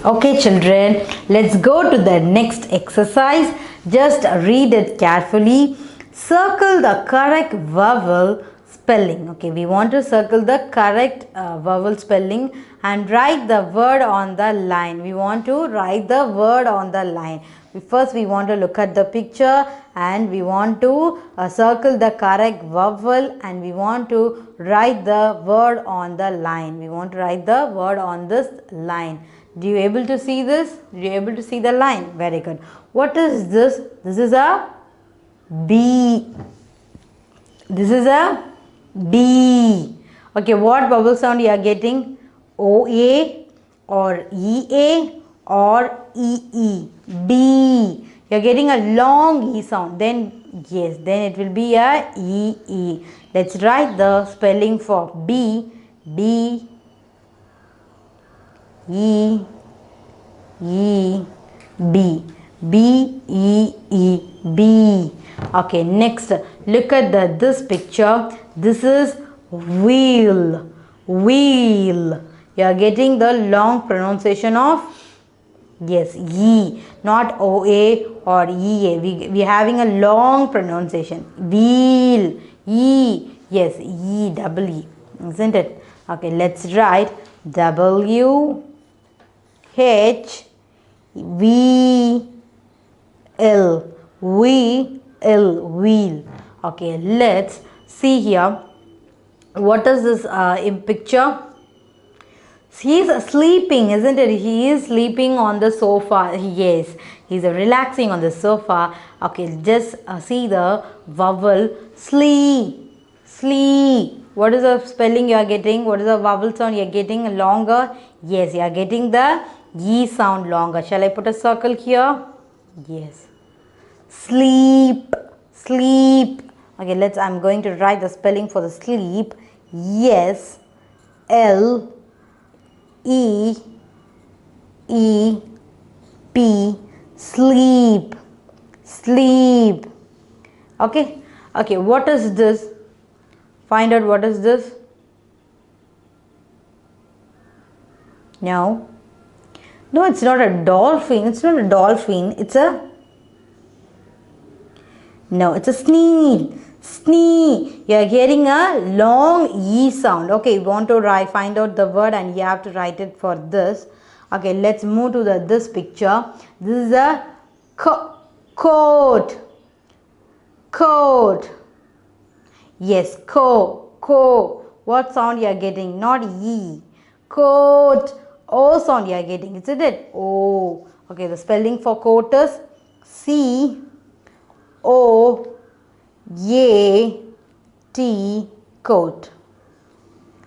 Okay, children, let's go to the next exercise. Just read it carefully. Circle the correct vowel spelling. Okay, we want to circle the correct vowel spelling and write the word on the line. We want to write the word on the line. First, we want to look at the picture and we want to circle the correct vowel and we want to write the word on the line. We want to write the word on this line. Do you able to see this? Do you able to see the line? Very good. What is this? This is a B. This is a B. Okay, what vowel sound you are getting? OA or EA or EE. B. You are getting a long E sound. Then yes, then it will be a EE. Let's write the spelling for B. B. E E B B E E B. Okay, next look at this picture. This is wheel. Wheel. You are getting the long pronunciation of yes E, not OA or EA. We are having a long pronunciation. Wheel. E. Yes, E double E, isn't it? Okay, let's write W H V L wheel. Okay, let's see here. What is this in picture? He is sleeping, isn't it? He is sleeping on the sofa. Yes, he is relaxing on the sofa. Okay, just see the vowel slee. Slee. What is the spelling you are getting? What is the vowel sound you are getting longer? Yes, you are getting the E sound longer. Shall I put a circle here? Yes. Sleep. Sleep. Okay, I'm going to write the spelling for the sleep. Yes. L E E P. Sleep. Sleep. Okay. Okay, what is this? Find out what is this. No, it's not a dolphin. It's not a dolphin. It's a snail. Snee. You are getting a long E sound. Okay, you want to find out the word and you have to write it for this. Okay, let's move to this picture. This is a coat. Coat. Yes, co. What sound you are getting? Not E. Coat. O sound you are getting. Isn't it? O. Okay, the spelling for coat is C O A T. Coat.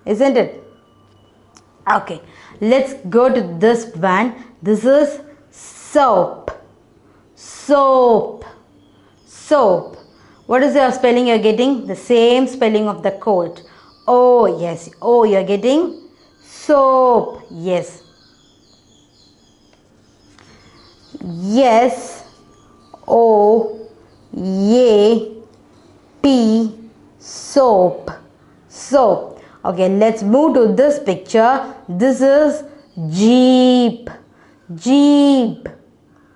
Isn't it? Okay, let's go to this one. This is soap. Soap. Soap. What is the spelling you are getting? The same spelling of the coat. Oh, yes. Oh, you are getting soap. Yes. Yes. O A P. Soap. Soap. Okay, let's move to this picture. This is Jeep. Jeep.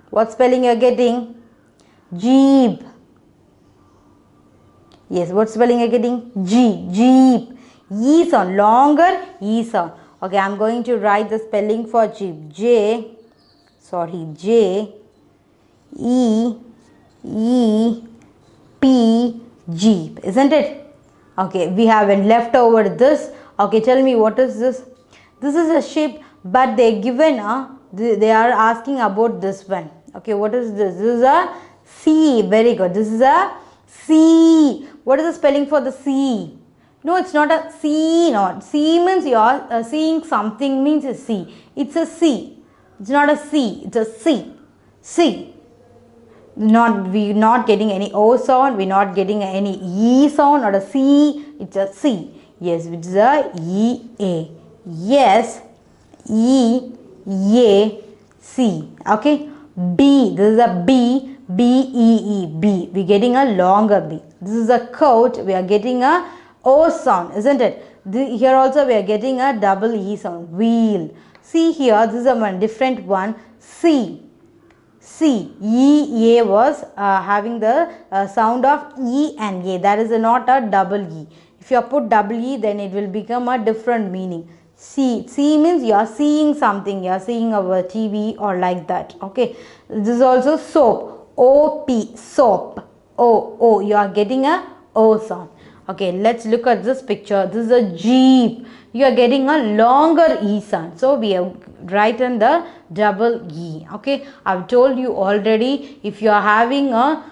What spelling you are getting? Jeep. Yes, what spelling you are getting? G. Jeep. E sound. Longer E sound. Okay, I am going to write the spelling for Jeep. J E E P. Jeep. Isn't it? Okay, we have left over this. Okay, tell me what is this? This is a ship, but they given they are asking about this one. Okay, what is this? This is a sea. Very good. This is a sea. What is the spelling for the sea? No, it's not a sea. Not sea means you are seeing something means a sea. It's a sea. It's not a sea. It's a sea. Sea. We not getting any O sound. We're not getting any E sound. Not a C. It's a C. Yes, which is a E A. Yes, E A C. Okay. B. This is a B. B E E B. We're getting a longer B. This is a coat. We are getting a O sound, isn't it? Here also we are getting a double E sound. Wheel. See here, this is a one different one. C. C. E, A was having the sound of E and A. That is not a double E. If you put double E, then it will become a different meaning. C. C means you are seeing something. You are seeing our TV or like that. Okay. This is also soap. O-P. Soap. O. You are getting a O sound. Okay. Let's look at this picture. This is a Jeep. You are getting a longer E sound. So, we have written the double E. Okay. I have told you already, if you are having a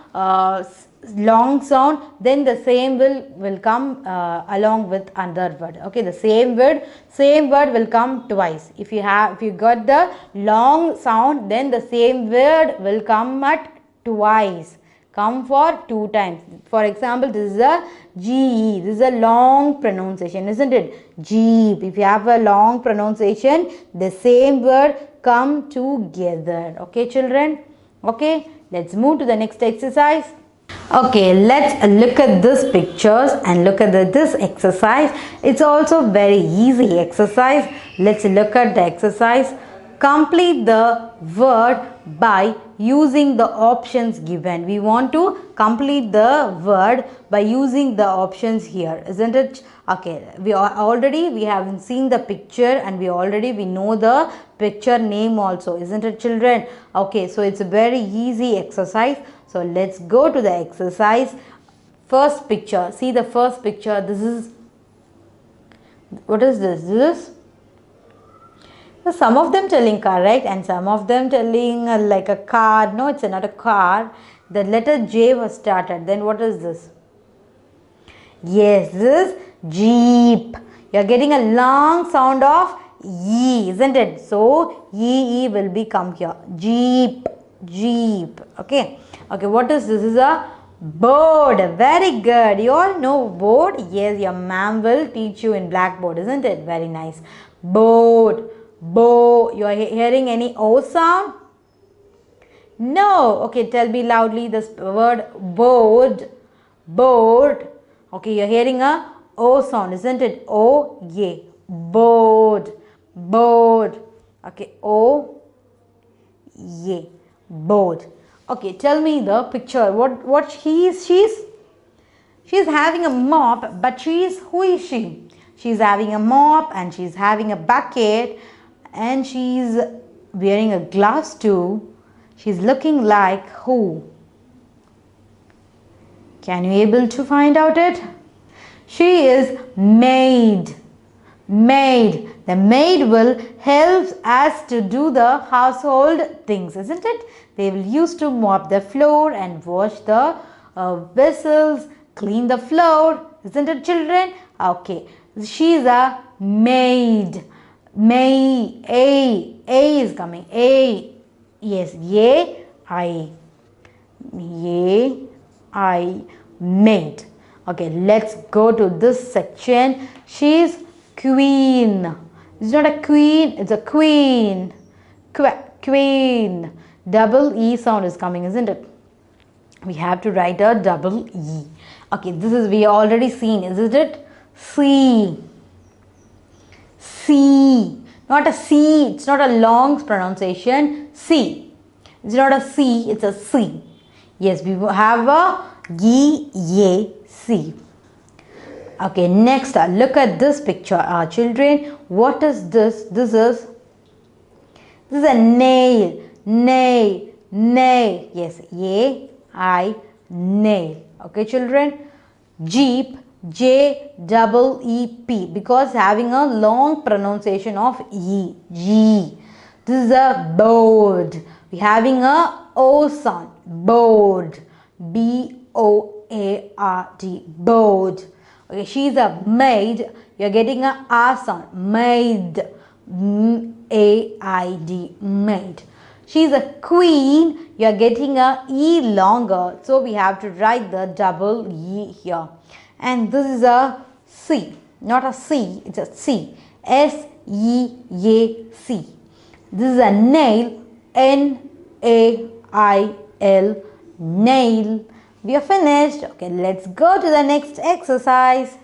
long sound, then the same will come along with another word. Okay. The same word will come twice. If you got the long sound, then the same word will come at twice. Come for 2 times. For example, this is a G-E. This is a long pronunciation, isn't it? Jeep. If you have a long pronunciation, the same word come together. Okay, children? Okay, let's move to the next exercise. Okay, let's look at these pictures and look at this exercise. It's also very easy exercise. Let's look at the exercise. Complete the word by using the options given. We want to complete the word by using the options here, isn't it? Okay, we have seen the picture and we know the picture name also, isn't it, children? Okay, so it's a very easy exercise. So let's go to the exercise. First picture. See the first picture. This is, what is this? So some of them telling correct and some of them telling like a car. No, it's not a car. The letter J was started. Then what is this? Yes, this is Jeep. You are getting a long sound of E, isn't it? So E will become here. Jeep. Okay. Okay, what is this? This is a board. Very good. You all know board? Yes, your ma'am will teach you in blackboard, isn't it? Very nice. Board. You are hearing any O sound? No. Okay, tell me loudly this word board. Okay, you are hearing a O sound, isn't it? O, yeah. Board. Okay, O, yeah. Board. Okay, tell me the picture. What she's having a mop, but who is she? She's having a mop and she's having a bucket and she's wearing a glass too. She's looking like who? Can you able to find out it? She is maid. The maid will help us to do the household things, isn't it? They will use to mop the floor and wash the vessels, clean the floor, isn't it, children? Okay, she's a maid. A is coming. A, yes, maid. Okay, let's go to this section. She's queen. It's not a queen, it's a queen. Queen. Double E sound is coming, isn't it? We have to write a double E. Okay, this is we already seen, isn't it? C. Not a C. It's not a long pronunciation. C. It's not a C. It's a C. Yes, we have a C. Okay, next look at this picture, children. What is this? This is a nail. Yes, nail. Okay, children. Jeep, J-E-E-P, because having a long pronunciation of E. G. This is a board. We having a O sound. Board. B-O-A-R-D. Board. Okay, she's a maid. You're getting a R sound. Maid. M-A-I-D. Maid. She's a queen. You're getting a E longer. So we have to write the double E here. And this is a C. Not a C. It's a C. S-E-A-C. This is a nail. N-A-I-L. Nail. We are finished. Okay, let's go to the next exercise.